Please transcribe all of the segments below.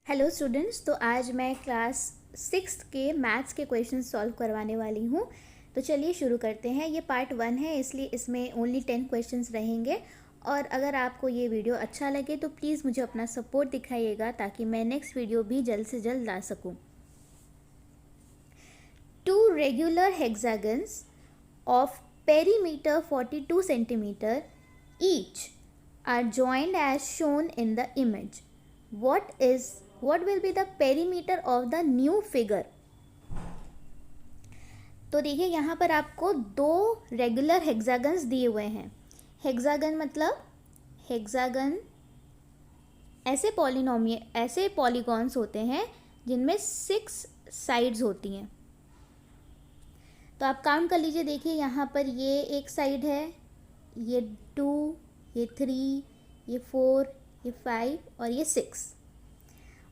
Hello students, तो आज मैं क्लास 6 के मैथ्स के क्वेश्चन सॉल्व करवाने वाली हूँ। तो चलिए शुरू करते हैं। ये पार्ट 1 है, इसलिए इसमें ओनली 10 क्वेश्चंस रहेंगे। और अगर आपको ये वीडियो अच्छा लगे तो प्लीज़ मुझे अपना सपोर्ट दिखाइएगा ताकि मैं नेक्स्ट वीडियो भी जल्द से जल्द ला सकूँ। 2 regular hexagons of perimeter 42 centimeter each are joined as shown in the image. What will be the perimeter of the new figure? तो देखिए यहाँ पर आपको 2 रेगुलर हेक्सागन्स दिए हुए हैं। हेक्सागन मतलब हेक्सागन ऐसे पॉलीगॉन्स होते हैं जिनमें 6 साइड्स होती हैं। तो आप काउंट कर लीजिए। देखिए यहाँ पर ये एक साइड है, ये 2, ये 3, ये 4, ये 5 और ये 6।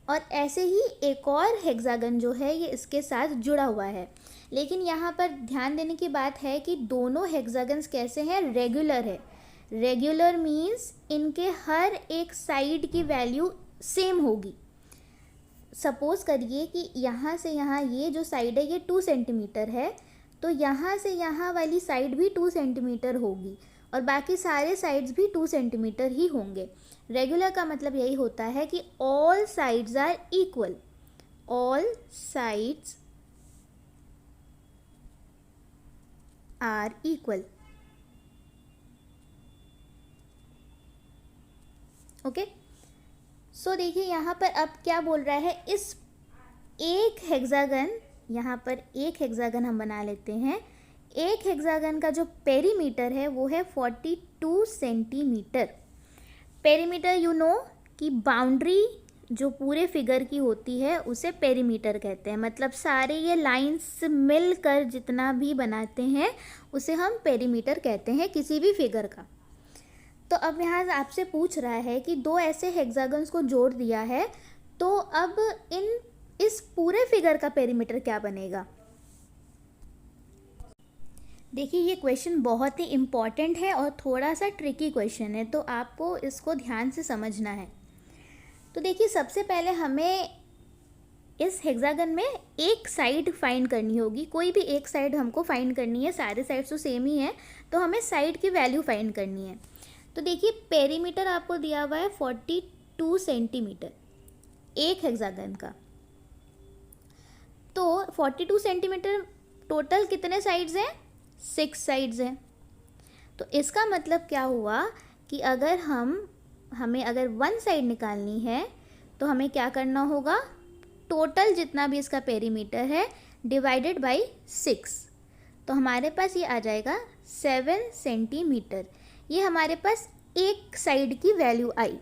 और ऐसे ही एक और हेक्सागन जो है ये इसके साथ जुड़ा हुआ है। लेकिन यहाँ पर ध्यान देने की बात है कि दोनों हेक्सागन्स कैसे हैं, रेगुलर है। रेगुलर मीन्स इनके हर एक साइड की वैल्यू सेम होगी। सपोज करिए कि यहाँ से यहाँ ये जो साइड है ये 2 सेंटीमीटर है, तो यहाँ से यहाँ वाली साइड भी 2 सेंटीमीटर होगी और बाकी सारे साइड्स भी 2 सेंटीमीटर ही होंगे। रेगुलर का मतलब यही होता है कि all sides are equal. All sides are equal. Okay, so देखिए यहाँ पर अब क्या बोल रहा है। इस एक हेक्सागन, यहाँ पर एक हेक्सागन हम बना लेते हैं। एक हेक्सागन का जो पेरीमीटर है वो है 42 सेंटीमीटर। पेरीमीटर यू नो कि बाउंड्री जो पूरे फिगर की होती है उसे पेरीमीटर कहते हैं। मतलब सारे ये लाइंस मिलकर जितना भी बनाते हैं उसे हम पेरीमीटर कहते हैं किसी भी फिगर का। तो अब यहाँ आपसे पूछ रहा है कि 2 ऐसे हेक्सागन्स को जोड़ दिया है, तो अब इस पूरे फिगर का पेरीमीटर क्या बनेगा। देखिए ये क्वेश्चन बहुत ही इम्पॉर्टेंट है और थोड़ा सा ट्रिकी क्वेश्चन है, तो आपको इसको ध्यान से समझना है। तो देखिए सबसे पहले हमें इस हेक्सागन में एक साइड फाइंड करनी होगी। कोई भी एक साइड हमको फाइंड करनी है, सारे साइड्स तो सेम ही है, तो हमें साइड की वैल्यू फाइंड करनी है। तो देखिए पेरीमीटर आपको दिया हुआ है 42 सेंटीमीटर एक हेक्सागन का। तो 42 सेंटीमीटर टोटल कितने साइड्स हैं, 6 साइड्स हैं। तो इसका मतलब क्या हुआ कि अगर हमें अगर 1 साइड निकालनी है तो हमें क्या करना होगा, टोटल जितना भी इसका पेरीमीटर है डिवाइडेड बाय 6। तो हमारे पास ये आ जाएगा 7 सेंटीमीटर। ये हमारे पास एक साइड की वैल्यू आई।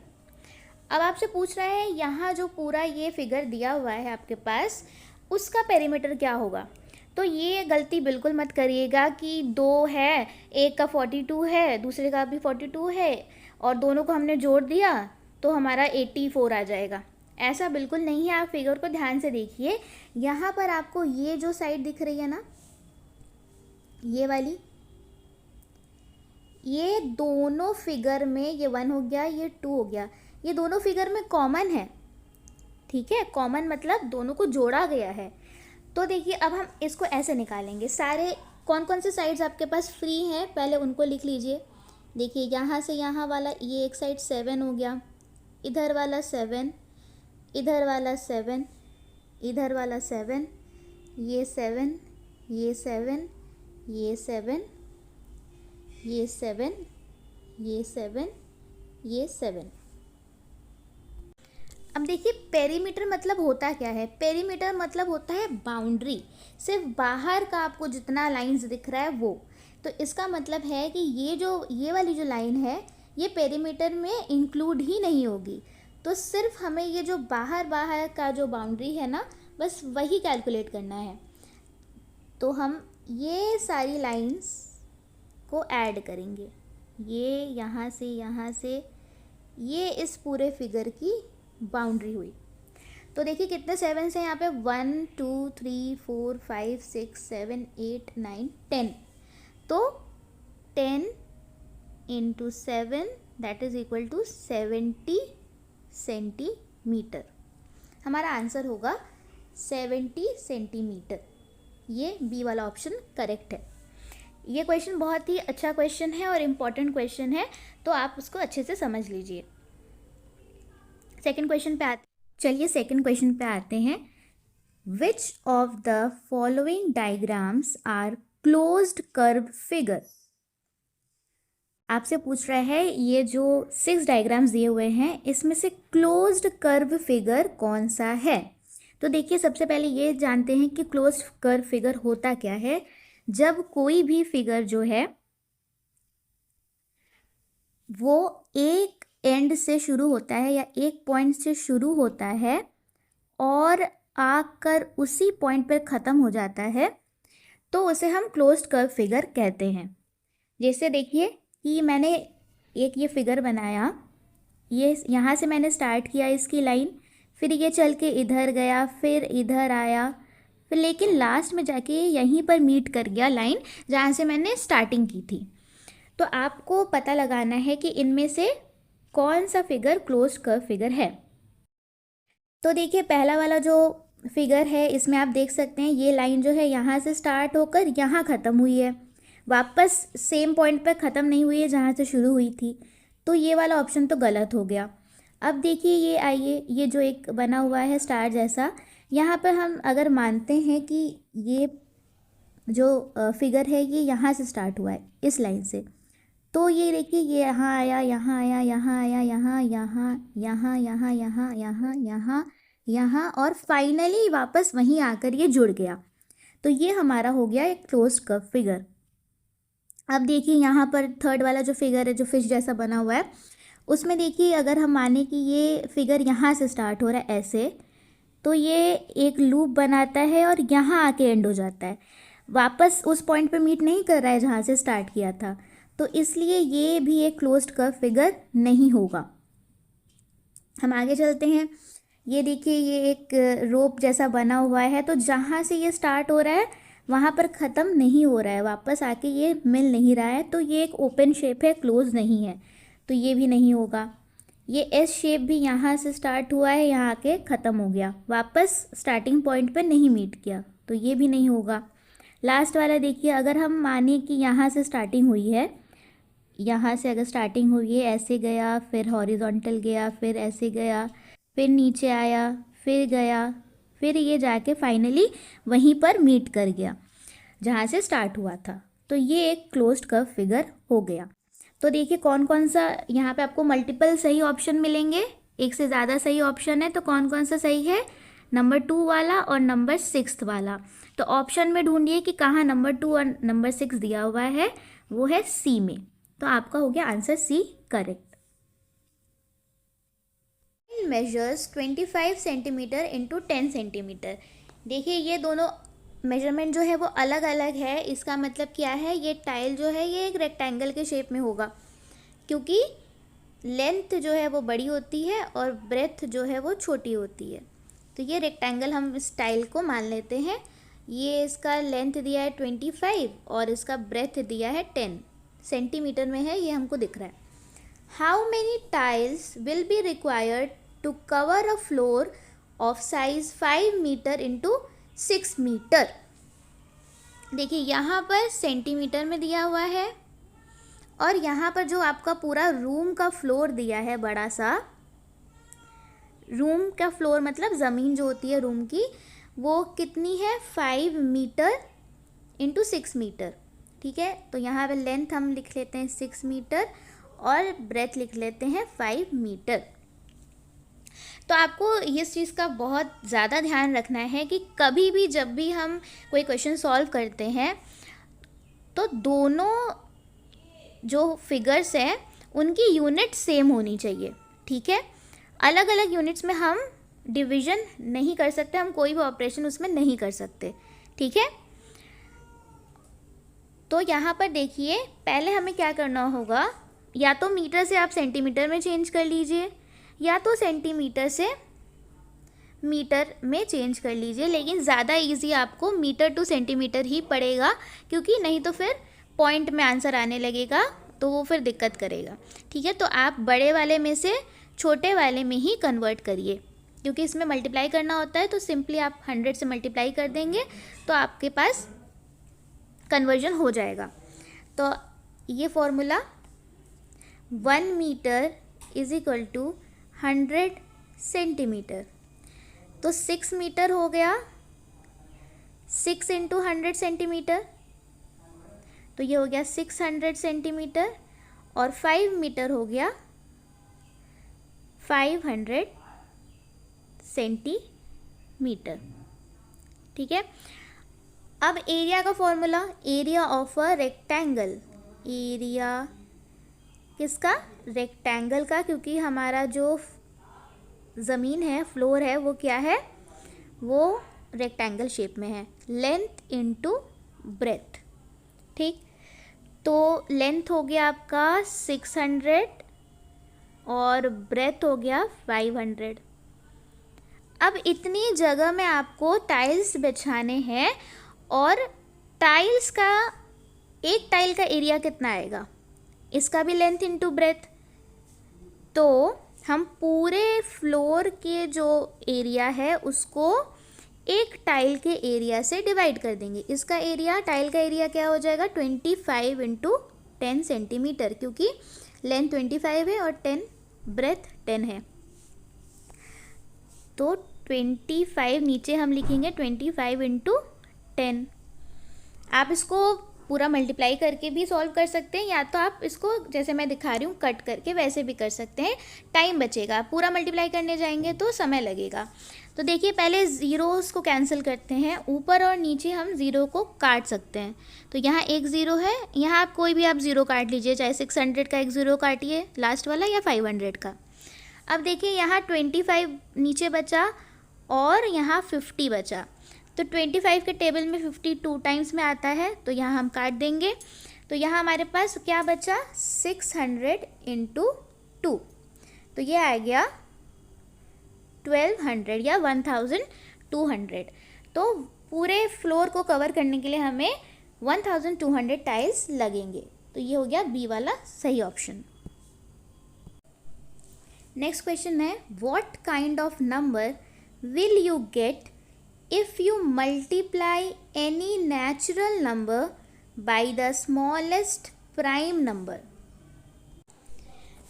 अब आपसे पूछ रहा है यहाँ जो पूरा ये फिगर दिया हुआ है आपके पास, उसका पेरीमीटर क्या होगा। तो ये गलती बिल्कुल मत करिएगा कि 2 है, एक का 42 है, दूसरे का भी 42 है और दोनों को हमने जोड़ दिया तो हमारा 84 आ जाएगा। ऐसा बिल्कुल नहीं है। आप फिगर को ध्यान से देखिए। यहाँ पर आपको ये जो साइड दिख रही है ना, ये वाली, ये दोनों फिगर में, ये 1 हो गया, ये 2 हो गया, ये दोनों फिगर में कॉमन है। ठीक है, कॉमन मतलब दोनों को जोड़ा गया है। तो देखिए अब हम इसको ऐसे निकालेंगे। सारे कौन कौन से साइड्स आपके पास फ्री हैं पहले उनको लिख लीजिए। देखिए यहाँ से यहाँ वाला ये एक साइड 7 हो गया, इधर वाला 7, इधर वाला 7, इधर वाला 7, ये 7, ये 7, ये 7, ये 7, ये 7, ये 7। अब देखिए पेरीमीटर मतलब होता क्या है। पेरीमीटर मतलब होता है बाउंड्री, सिर्फ बाहर का आपको जितना लाइंस दिख रहा है वो। तो इसका मतलब है कि ये वाली जो लाइन है ये पेरीमीटर में इंक्लूड ही नहीं होगी। तो सिर्फ हमें ये जो बाहर का जो बाउंड्री है ना, बस वही कैलकुलेट करना है। तो हम ये सारी लाइंस को ऐड करेंगे, ये यहाँ से ये इस पूरे फिगर की बाउंड्री हुई। तो देखिए कितने 7 से यहाँ पे 1 2 3 4 5 6 7 8 9 10। तो 10 × 7 that is equal to 70 centimetre. हमारा आंसर होगा 70 सेंटीमीटर। ये बी वाला ऑप्शन करेक्ट है। ये क्वेश्चन बहुत ही अच्छा क्वेश्चन है और इम्पॉर्टेंट क्वेश्चन है, तो आप उसको अच्छे से समझ लीजिए। सेकंड क्वेश्चन पे चलिए सेकंड क्वेश्चन पे आते हैं। Which of the following diagrams are closed curve figure. आपसे पूछ रहा है ये जो 6 डायग्राम्स दिए हुए हैं इसमें से क्लोज्ड कर्व फिगर कौन सा है। तो देखिए सबसे पहले ये जानते हैं कि क्लोज्ड कर्व फिगर होता क्या है। जब कोई भी फिगर जो है वो एक एंड से शुरू होता है या एक पॉइंट से शुरू होता है और आकर उसी पॉइंट पर ख़त्म हो जाता है, तो उसे हम क्लोज्ड कर्व फिगर कहते हैं। जैसे देखिए कि मैंने एक ये फिगर बनाया, ये यहाँ से मैंने स्टार्ट किया इसकी लाइन, फिर ये चल के इधर गया, फिर इधर आया, फिर लेकिन लास्ट में जाके यहीं पर मीट कर गया लाइन जहाँ से मैंने स्टार्टिंग की थी। तो आपको पता लगाना है कि इनमें से कौन सा फिगर क्लोज्ड कर्व फिगर है। तो देखिए पहला वाला जो फिगर है इसमें आप देख सकते हैं ये लाइन जो है यहाँ से स्टार्ट होकर यहाँ ख़त्म हुई है, वापस सेम पॉइंट पर ख़त्म नहीं हुई है जहाँ से शुरू हुई थी। तो ये वाला ऑप्शन तो गलत हो गया। अब देखिए ये आइए, ये जो एक बना हुआ है स्टार जैसा, यहाँ पर हम अगर मानते हैं कि ये जो फिगर है ये यहाँ से स्टार्ट हुआ है इस लाइन से, तो ये देखिए ये यहाँ आया, यहाँ आया, यहाँ आया, यहाँ यहाँ यहाँ यहाँ यहाँ यहाँ यहाँ यहाँ और फाइनली वापस वहीं आकर ये जुड़ गया। तो ये हमारा हो गया एक क्लोज्ड कर्व फिगर। अब देखिए यहाँ पर थर्ड वाला जो फिगर है जो फिश जैसा बना हुआ है, उसमें देखिए अगर हम माने कि ये फिगर यहाँ से स्टार्ट हो रहा है ऐसे, तो ये एक लूप बनाता है और यहाँ आके एंड हो जाता है, वापस उस पॉइंट पे मीट नहीं कर रहा है जहाँ से स्टार्ट किया था। तो इसलिए ये भी एक क्लोज्ड कर्व फिगर नहीं होगा। हम आगे चलते हैं। ये देखिए ये एक रोप जैसा बना हुआ है, तो जहाँ से ये स्टार्ट हो रहा है वहाँ पर ख़त्म नहीं हो रहा है, वापस आके ये मिल नहीं रहा है, तो ये एक ओपन शेप है, क्लोज नहीं है, तो ये भी नहीं होगा। ये एस शेप भी यहाँ से स्टार्ट हुआ है, यहाँ आके ख़त्म हो गया, वापस स्टार्टिंग पॉइंट पर नहीं मीट किया, तो ये भी नहीं होगा। लास्ट वाला देखिए, अगर हम माने कि यहाँ से स्टार्टिंग हुई है, यहाँ से अगर स्टार्टिंग हुई है ऐसे गया, फिर हॉरिजॉन्टल गया, फिर ऐसे गया, फिर नीचे आया, फिर गया, फिर ये जाके फाइनली वहीं पर मीट कर गया जहाँ से स्टार्ट हुआ था, तो ये एक क्लोज्ड कर्व फिगर हो गया। तो देखिए कौन कौन सा यहाँ पे आपको मल्टीपल सही ऑप्शन मिलेंगे, एक से ज़्यादा सही ऑप्शन है, तो कौन कौन सा सही है, नंबर 2 वाला और नंबर 6 वाला। तो ऑप्शन में ढूंढिए कि कहाँ नंबर 2 और नंबर 6 दिया हुआ है, वो है सी में। तो आपका हो गया answer C correct. Measures 25 centimetre into 10 centimetre. देखिए ये दोनों मेजरमेंट जो है वो अलग अलग है। इसका मतलब क्या है, ये टाइल जो है ये एक रेक्टेंगल के शेप में होगा, क्योंकि लेंथ जो है वो बड़ी होती है और ब्रेथ जो है वो छोटी होती है। तो ये रेक्टेंगल हम इस टाइल को मान लेते हैं। ये इसका लेंथ दिया है 25 और इसका ब्रेथ दिया है 10 सेंटीमीटर में है, ये हमको दिख रहा है। How many tiles will be required to cover a floor of size 5 metre into 6 metre. देखिए यहाँ पर सेंटीमीटर में दिया हुआ है और यहाँ पर जो आपका पूरा रूम का फ्लोर दिया है, बड़ा सा रूम का फ्लोर मतलब ज़मीन जो होती है रूम की, वो कितनी है 5 मीटर इंटू 6 मीटर। ठीक है, तो यहाँ पे लेंथ हम लिख लेते हैं 6 मीटर और ब्रेथ लिख लेते हैं 5 मीटर। तो आपको इस चीज़ का बहुत ज़्यादा ध्यान रखना है कि कभी भी जब भी हम कोई क्वेश्चन सॉल्व करते हैं तो दोनों जो फिगर्स हैं उनकी यूनिट सेम होनी चाहिए। ठीक है, अलग अलग यूनिट्स में हम डिवीज़न नहीं कर सकते, हम कोई भी ऑपरेशन उसमें नहीं कर सकते। ठीक है, तो यहाँ पर देखिए पहले हमें क्या करना होगा, या तो मीटर से आप सेंटीमीटर में चेंज कर लीजिए या तो सेंटीमीटर से मीटर में चेंज कर लीजिए, लेकिन ज़्यादा इजी आपको मीटर टू सेंटीमीटर ही पड़ेगा, क्योंकि नहीं तो फिर पॉइंट में आंसर आने लगेगा तो वो फिर दिक्कत करेगा। ठीक है, तो आप बड़े वाले में से छोटे वाले में ही कन्वर्ट करिए। क्योंकि इसमें मल्टीप्लाई करना होता है तो सिंपली आप 100 से मल्टीप्लाई कर देंगे तो आपके पास कन्वर्जन हो जाएगा। तो ये formula 1 metre is equal to 100 centimetre. तो 6 मीटर हो गया 6 इंटू 100 सेंटीमीटर, तो ये हो गया 600 सेंटीमीटर, और 5 मीटर हो गया 500 सेंटीमीटर। ठीक है। अब एरिया का formula, area of a rectangle, area किसका, रेक्टेंगल का, क्योंकि हमारा जो ज़मीन है, फ्लोर है, वो क्या है, वो रेक्टेंगल शेप में है। Length into breadth. ठीक, तो लेंथ हो गया आपका 600 और ब्रेथ हो गया 500। अब इतनी जगह में आपको टाइल्स बिछाने हैं और टाइल्स का, एक टाइल का एरिया कितना आएगा, इसका भी लेंथ इनटू ब्रेथ। तो हम पूरे फ्लोर के जो एरिया है उसको एक टाइल के एरिया से डिवाइड कर देंगे। इसका एरिया, टाइल का एरिया क्या हो जाएगा, 25 इंटू 10 सेंटीमीटर, क्योंकि लेंथ 25 है और 10 ब्रेथ 10 है। तो 25 नीचे हम लिखेंगे 25 इंटू 10। आप इसको पूरा मल्टीप्लाई करके भी सॉल्व कर सकते हैं, या तो आप इसको जैसे मैं दिखा रही हूँ कट करके वैसे भी कर सकते हैं, टाइम बचेगा। पूरा मल्टीप्लाई करने जाएंगे तो समय लगेगा। तो देखिए पहले ज़ीरोज़ को कैंसिल करते हैं, ऊपर और नीचे हम ज़ीरो को काट सकते हैं। तो यहाँ एक ज़ीरो है, यहाँ आप कोई भी आप ज़ीरो काट लीजिए, चाहे 600 का एक ज़ीरो काटिए लास्ट वाला, या 500 का। अब देखिए यहाँ 25 नीचे बचा और यहाँ 50 बचा। तो 25 के टेबल में 50 2 टाइम्स में आता है, तो यहाँ हम काट देंगे। तो यहाँ हमारे पास क्या बचा, 600 इंटू 2, तो ये आ गया 1200 या 1200। तो पूरे फ्लोर को कवर करने के लिए हमें 1200 टाइल्स लगेंगे। तो ये हो गया बी वाला सही ऑप्शन। नेक्स्ट क्वेश्चन है, what kind of number will you get if you multiply any natural number by the smallest prime number।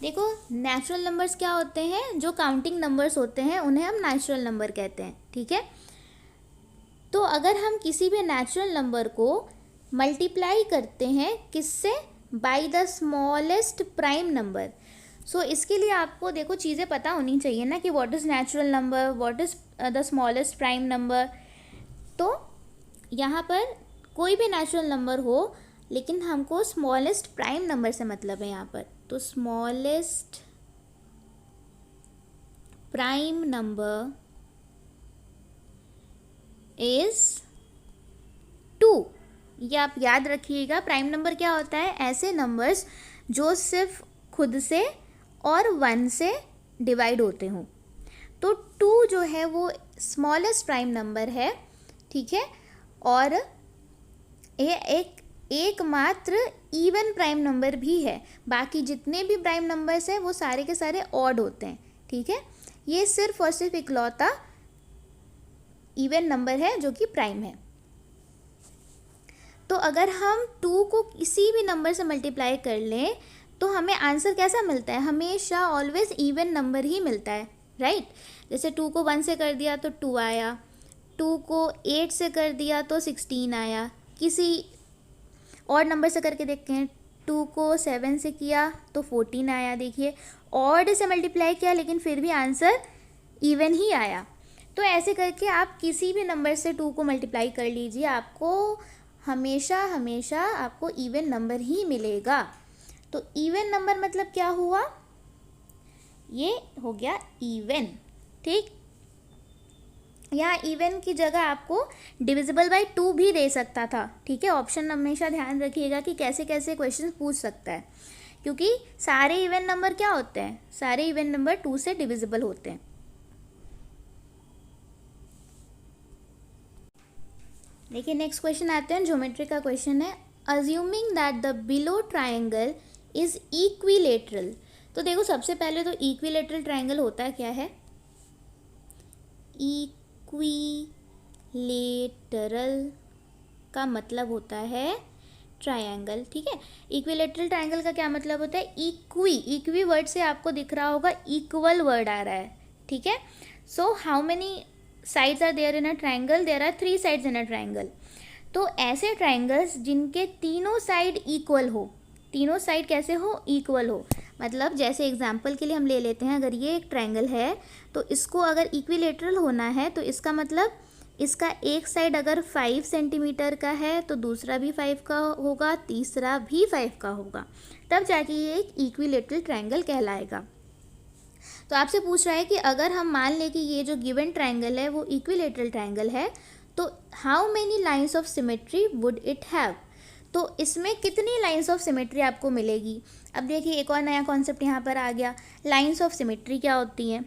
देखो नेचुरल नंबर्स क्या होते हैं, जो काउंटिंग नंबर्स होते हैं उन्हें हम नेचुरल नंबर कहते हैं। ठीक है। तो अगर हम किसी भी नेचुरल नंबर को मल्टीप्लाई करते हैं किससे, by the smallest prime number. So इसके लिए आपको देखो चीज़ें पता होनी चाहिए ना कि what is natural number, what is the smallest prime number. तो यहाँ पर कोई भी नेचुरल नंबर हो, लेकिन हमको स्मॉलेस्ट प्राइम नंबर से मतलब है यहाँ पर। तो स्मॉलेस्ट प्राइम नंबर इज 2। ये आप याद रखिएगा। प्राइम नंबर क्या होता है, ऐसे नंबर्स जो सिर्फ खुद से और 1 से डिवाइड होते हों। तो 2 जो है वो स्मॉलेस्ट प्राइम नंबर है। ठीक है। और ये एकमात्र इवन प्राइम नंबर भी है। बाकी जितने भी प्राइम नंबर्स हैं वो सारे के सारे ऑड होते हैं। ठीक है। ये सिर्फ और सिर्फ इकलौता इवन नंबर है जो कि प्राइम है। तो अगर हम 2 को किसी भी नंबर से मल्टीप्लाई कर लें तो हमें आंसर कैसा मिलता है, हमेशा ऑलवेज इवन नंबर ही मिलता है, राइट। जैसे 2 को 1 से कर दिया तो 2 आया, 2 को 8 से कर दिया तो 16 आया। किसी और नंबर से करके देखते हैं, 2 को 7 से किया तो 14 आया। देखिए ऑड से मल्टीप्लाई किया लेकिन फिर भी आंसर इवन ही आया। तो ऐसे करके आप किसी भी नंबर से 2 को मल्टीप्लाई कर लीजिए, आपको हमेशा हमेशा आपको इवन नंबर ही मिलेगा। तो इवन नंबर मतलब क्या हुआ, ये हो गया इवन। ठीक। यहाँ इवन की जगह आपको डिविजिबल बाय 2 भी दे सकता था। ठीक है। ऑप्शन हमेशा ध्यान रखिएगा कि कैसे कैसे क्वेश्चन पूछ सकता है, क्योंकि सारे इवन नंबर क्या होते हैं, सारे इवन नंबर 2 से डिविजिबल होते हैं। देखिए नेक्स्ट क्वेश्चन आते हैं, ज्योमेट्री का क्वेश्चन है। Assuming that the below triangle is equilateral. तो देखो सबसे पहले तो इक्विलेटरल ट्राइंगल होता क्या है, इक्विलेटरल का मतलब होता है ट्रायंगल, ठीक है। इक्विलेटरल ट्रायंगल का क्या मतलब होता है? इक्वी वर्ड से आपको दिख रहा होगा इक्वल वर्ड आ रहा है, ठीक है। So how many sides are there in a triangle? There are 3 sides in a triangle. तो ऐसे ट्रायंगल्स जिनके तीनों साइड इक्वल हो, तीनों साइड कैसे हो? इक्वल हो। मतलब जैसे एग्जांपल के लिए हम ले लेते हैं, अगर ये एक ट्रायंगल है तो इसको अगर इक्विलेटरल होना है तो इसका मतलब इसका एक साइड अगर 5 सेंटीमीटर का है तो दूसरा भी 5 का होगा, तीसरा भी 5 का होगा, तब जाके ये एक इक्विलेटरल ट्रायंगल कहलाएगा। तो आपसे पूछ रहा है कि अगर हम मान लें कि ये जो गिवन ट्रायंगल है वो इक्विलेटरल ट्रायंगल है, तो how many lines of symmetry would it have? तो इसमें कितनी लाइन्स ऑफ सिमेट्री आपको मिलेगी? अब देखिए एक और नया कॉन्सेप्ट यहाँ पर आ गया। लाइन्स ऑफ सिमेट्री क्या होती हैं?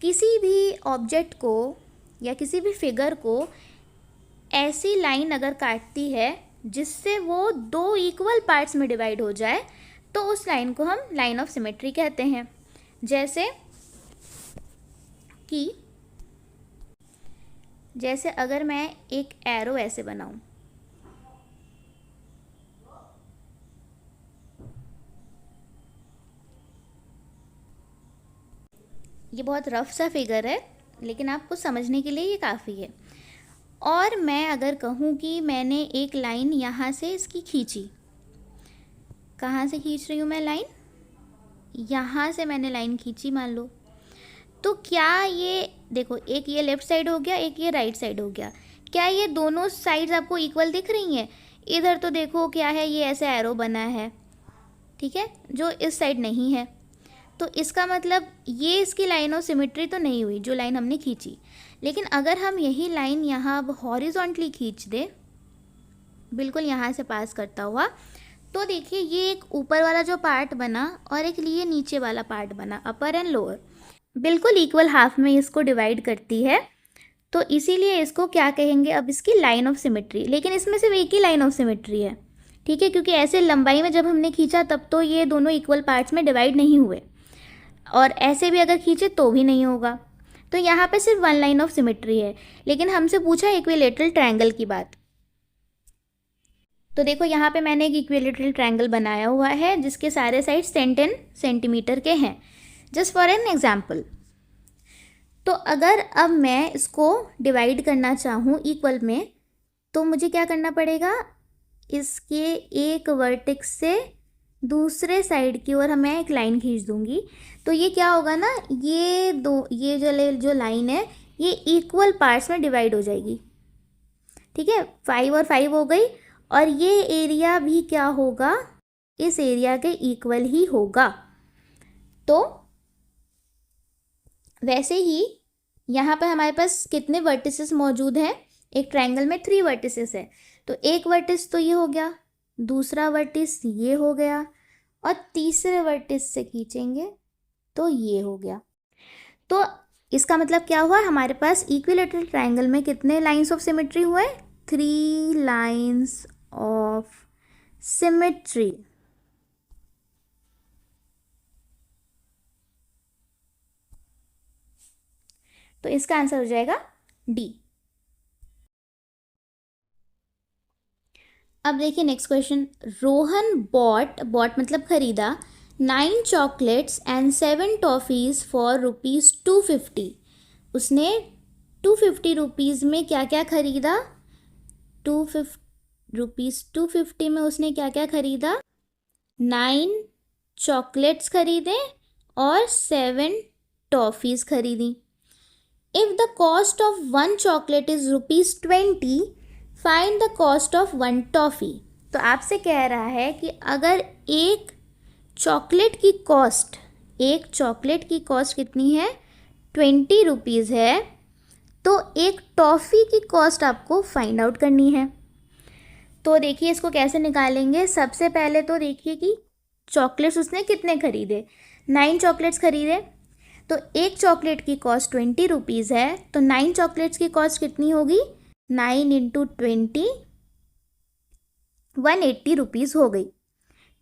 किसी भी ऑब्जेक्ट को या किसी भी फिगर को ऐसी लाइन अगर काटती है जिससे वो 2 इक्वल पार्ट्स में डिवाइड हो जाए तो उस लाइन को हम लाइन ऑफ सिमेट्री कहते हैं। जैसे अगर मैं एक एरो ऐसे बनाऊं, ये बहुत रफ सा फिगर है लेकिन आपको समझने के लिए ये काफ़ी है। और मैं अगर कहूँ कि मैंने एक लाइन यहाँ से इसकी खींची, कहाँ से खींच रही हूँ मैं लाइन? यहाँ से मैंने लाइन खींची मान लो, तो क्या ये देखो, एक ये लेफ़्ट साइड हो गया, एक ये राइट साइड हो गया, क्या ये दोनों साइड्स आपको इक्वल दिख रही हैं? इधर तो देखो क्या है, ये ऐसे एरो बना है, ठीक है, जो इस साइड नहीं है। तो इसका मतलब ये इसकी लाइन ऑफ सिमेट्री तो नहीं हुई जो लाइन हमने खींची। लेकिन अगर हम यही लाइन यहाँ अब हॉरिजॉन्टली खींच दे, बिल्कुल यहाँ से पास करता हुआ, तो देखिए ये एक ऊपर वाला जो पार्ट बना और एक ये नीचे वाला पार्ट बना, अपर एंड लोअर, बिल्कुल इक्वल हाफ में इसको डिवाइड करती है। तो इसीलिए इसको क्या कहेंगे? अब इसकी लाइन ऑफ सिमेट्री। लेकिन इसमें सिर्फ एक ही लाइन ऑफ सिमेट्री है, ठीक है, क्योंकि ऐसे लंबाई में जब हमने खींचा तब तो ये दोनों इक्वल पार्ट्स में डिवाइड नहीं हुए, और ऐसे भी अगर खींचे तो भी नहीं होगा। तो यहाँ पे सिर्फ 1 लाइन ऑफ सिमेट्री है। लेकिन हमसे पूछा इक्विलेटरल ट्रायंगल की बात, तो देखो यहाँ पे मैंने एक इक्विलेटरल ट्रायंगल बनाया हुआ है जिसके सारे साइड 10 सेंटीमीटर के हैं, जस्ट फॉर एन एग्जाम्पल। तो अगर अब मैं इसको डिवाइड करना चाहूँ इक्वल में, तो मुझे क्या करना पड़ेगा? इसके एक वर्टेक्स से दूसरे साइड की ओर मैं एक लाइन खींच दूंगी, तो ये क्या होगा ना, ये जो लाइन है ये इक्वल पार्ट्स में डिवाइड हो जाएगी, ठीक है। 5 और 5 हो गई, और ये एरिया भी क्या होगा? इस एरिया के इक्वल ही होगा। तो वैसे ही यहाँ पर हमारे पास कितने वर्टिसेस मौजूद हैं? एक ट्रायंगल में 3 वर्टिसेस है, तो एक वर्टिस तो ये हो गया, दूसरा वर्टिस ये हो गया, और तीसरे वर्टिस से खींचेंगे तो ये हो गया। तो इसका मतलब क्या हुआ? हमारे पास इक्विलेटरल ट्रायंगल में कितने लाइंस ऑफ सिमेट्री हुए? 3 लाइंस ऑफ सिमेट्री। तो इसका आंसर हो जाएगा डी। अब देखिए नेक्स्ट क्वेश्चन। रोहन बॉट मतलब खरीदा 9 चॉकलेट्स एंड 7 टॉफ़ीज़ फॉर ₹250। उसने 250 रुपीज़ में क्या क्या खरीदा? ₹250 में उसने क्या क्या खरीदा? 9 चॉकलेट्स खरीदे और 7 टॉफ़ीज़ खरीदी। If the cost of 1 chocolate is ₹20, find the cost of 1 toffee. तो आपसे कह रहा है कि अगर एक चॉकलेट की कॉस्ट कितनी है? 20 रुपीज़ है, तो एक टॉफ़ी की कॉस्ट आपको फाइंड आउट करनी है। तो देखिए इसको कैसे निकालेंगे। सबसे पहले तो देखिए कि चॉकलेट्स उसने कितने खरीदे, 9 चॉकलेट्स खरीदे, तो एक चॉकलेट की कॉस्ट 20 रुपीज़ है, तो 9 चॉकलेट्स की कॉस्ट कितनी होगी? 9 × 20, 180 रुपीज़ हो गई,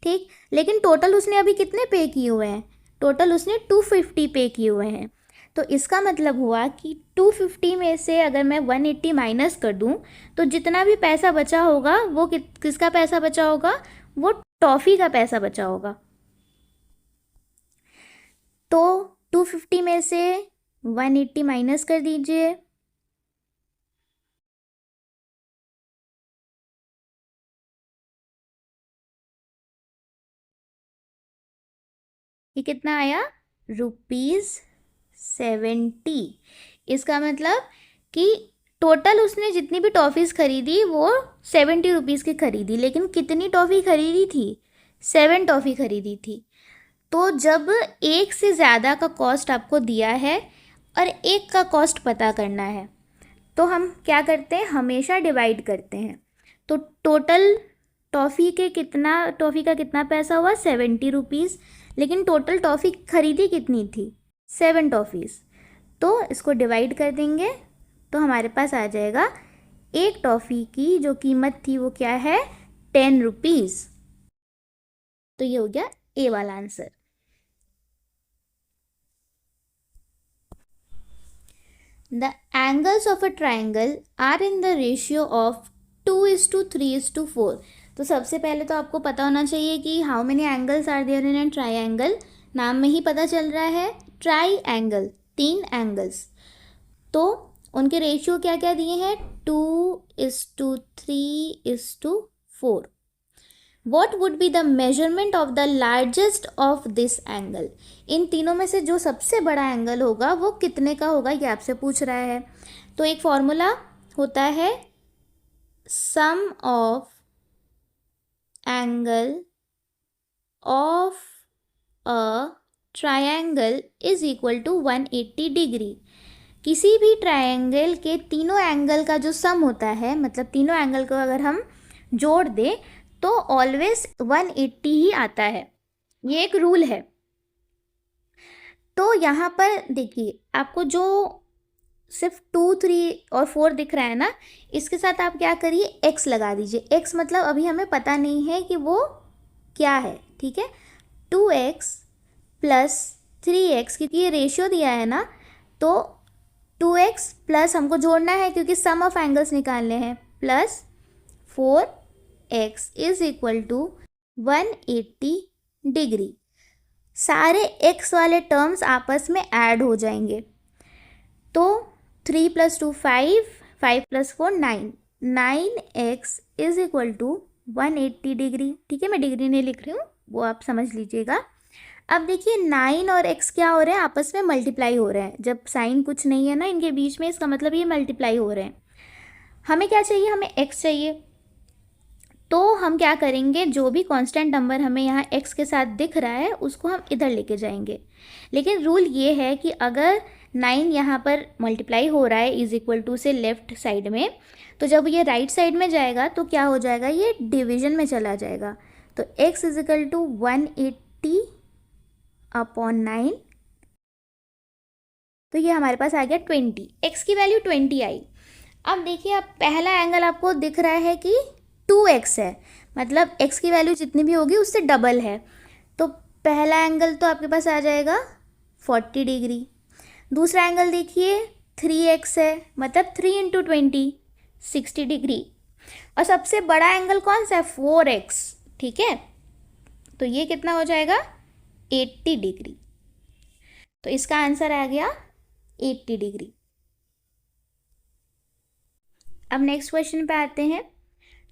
ठीक। लेकिन टोटल उसने अभी कितने पे किए हुए हैं? टोटल उसने 250 पे किए हुए हैं। तो इसका मतलब हुआ कि 250 में से अगर मैं 180 माइनस कर दूं तो जितना भी पैसा बचा होगा वो किसका पैसा बचा होगा, वो टॉफ़ी का पैसा बचा होगा। तो 250 में से 180 माइनस कर दीजिए, ये कितना आया, ₹70। इसका मतलब कि टोटल उसने जितनी भी टॉफ़ीज़ खरीदी वो ₹70 की खरीदी, लेकिन कितनी टॉफ़ी खरीदी थी, 7 टॉफ़ी खरीदी थी। तो जब एक से ज़्यादा का कॉस्ट आपको दिया है और एक का कॉस्ट पता करना है तो हम क्या करते हैं, हमेशा डिवाइड करते हैं। तो टोटल टॉफ़ी का कितना पैसा हुआ, ₹70, लेकिन टोटल टॉफ़ी खरीदी कितनी थी, 7 टॉफ़ीज़। तो इसको डिवाइड कर देंगे तो हमारे पास आ जाएगा एक टॉफ़ी की जो कीमत थी वो क्या है, ₹10। तो ये हो गया ए वाला answer. The angles of a triangle are in the ratio of 2:3:4। तो सबसे पहले तो आपको पता होना चाहिए कि how many angles are there in a triangle. नाम में ही पता चल रहा है ट्राइंगल, 3 एंगल्स। तो उनके रेशियो क्या क्या दिए हैं, 2:3:4। What would be the measurement of the largest of this angle. इन तीनों में से जो सबसे बड़ा एंगल होगा वो कितने का होगा, ये आपसे पूछ रहा है। तो एक फॉर्मूला होता है, sum of angle of a triangle is equal to 180 degree. किसी भी ट्रायंगल के तीनों एंगल का जो सम होता है, मतलब तीनों एंगल को अगर हम जोड़ दें तो ऑलवेज 180 ही आता है, ये एक रूल है। तो यहाँ पर देखिए आपको जो सिर्फ 2, 3 और 4 दिख रहा है ना, इसके साथ आप क्या करिए, x लगा दीजिए। x मतलब अभी हमें पता नहीं है कि वो क्या है, ठीक है। 2x प्लस 3x, क्योंकि ये रेशियो दिया है ना, तो 2x प्लस हमको जोड़ना है क्योंकि सम ऑफ एंगल्स निकालने हैं, plus 4x is equal to 180 degree. सारे x वाले टर्म्स आपस में ऐड हो जाएंगे। तो 3 + 2 5, 5 + 4 9, 9x is equal to 180 degree. ठीक है, मैं डिग्री नहीं लिख रही हूँ, वो आप समझ लीजिएगा। अब देखिए 9 और x क्या हो रहे हैं, आपस में मल्टीप्लाई हो रहे हैं। जब साइन कुछ नहीं है ना इनके बीच में, इसका मतलब ये मल्टीप्लाई हो रहे हैं। हमें क्या चाहिए, हमें x चाहिए। तो हम क्या करेंगे, जो भी कांस्टेंट नंबर हमें यहाँ x के साथ दिख रहा है उसको हम इधर लेके जाएंगे। लेकिन रूल ये है कि अगर 9 यहाँ पर मल्टीप्लाई हो रहा है इज इक्वल टू से लेफ्ट साइड में, तो जब ये राइट साइड में जाएगा तो क्या हो जाएगा, ये डिवीजन में चला जाएगा। तो x is equal to 180 upon 9, तो ये हमारे पास आ गया 20। x की वैल्यू 20 आई। अब देखिए, अब पहला एंगल आपको दिख रहा है कि 2x है, मतलब x की वैल्यू जितनी भी होगी उससे डबल है। तो पहला एंगल तो आपके पास आ जाएगा 40 डिग्री। दूसरा एंगल देखिए 3x है, मतलब 3 × 20 60 डिग्री। और सबसे बड़ा एंगल कौन सा है, 4x। ठीक है, तो ये कितना हो जाएगा, 80 डिग्री। तो इसका आंसर आ गया 80 डिग्री। अब नेक्स्ट क्वेश्चन पे आते हैं।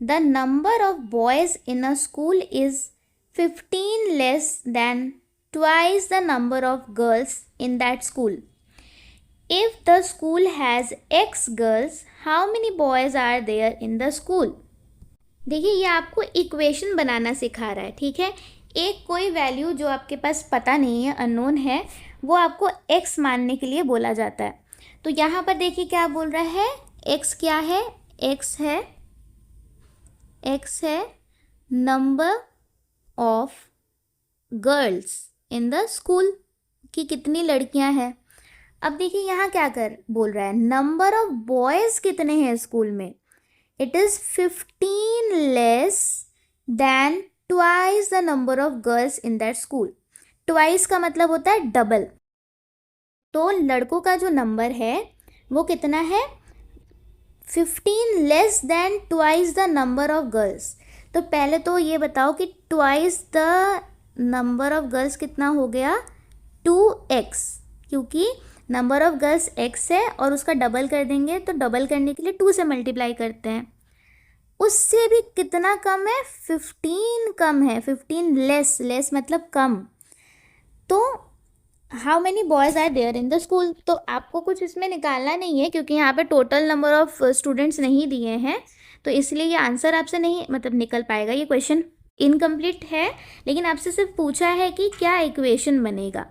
The number of boys in a school is 15 less than twice the number of girls in that school. If the school has x girls, how many boys are there in the school. देखिए, ये आपको equation बनाना सिखा रहा है, ठीक है। एक कोई वैल्यू जो आपके पास पता नहीं है, अननोन है, वो आपको x मानने के लिए बोला जाता है। तो यहाँ पर देखिए क्या बोल रहा है, x क्या है, x है number of girls in the school, कि कितनी लड़कियां हैं। अब देखिए यहाँ क्या कर बोल रहा है, नंबर ऑफ बॉयज़ कितने हैं स्कूल में, it is 15 less than twice the number of girls in that school. Twice का मतलब होता है डबल। तो लड़कों का जो नंबर है वो कितना है, 15 less than twice the number of girls. तो पहले तो ये बताओ कि twice the number of girls कितना हो गया, 2x, क्योंकि नंबर ऑफ गर्ल्स x है और उसका डबल कर देंगे, तो डबल करने के लिए 2 से मल्टीप्लाई करते हैं। उससे भी कितना कम है, 15 कम है, 15 लेस, लेस मतलब कम। तो how many boys are there in the school, तो आपको कुछ इसमें निकालना नहीं है क्योंकि यहाँ पे टोटल नंबर ऑफ स्टूडेंट्स नहीं दिए हैं, तो इसलिए ये आंसर आपसे नहीं मतलब निकल पाएगा, ये क्वेश्चन इनकम्प्लीट है। लेकिन आपसे सिर्फ पूछा है कि क्या इक्वेशन बनेगा,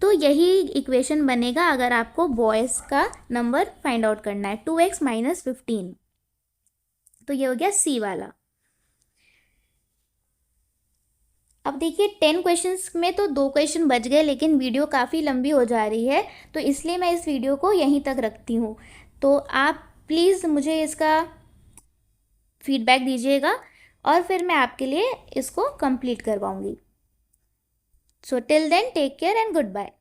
तो यही इक्वेशन बनेगा अगर आपको बॉयज़ का नंबर फाइंड आउट करना है, 2x माइनस 15। तो ये हो गया सी वाला। अब देखिए 10 क्वेश्चंस में तो 2 क्वेश्चन बच गए, लेकिन वीडियो काफ़ी लंबी हो जा रही है, तो इसलिए मैं इस वीडियो को यहीं तक रखती हूँ। तो आप प्लीज़ मुझे इसका फीडबैक दीजिएगा और फिर मैं आपके लिए इसको कंप्लीट करवाऊँगी। So till then take care and good bye.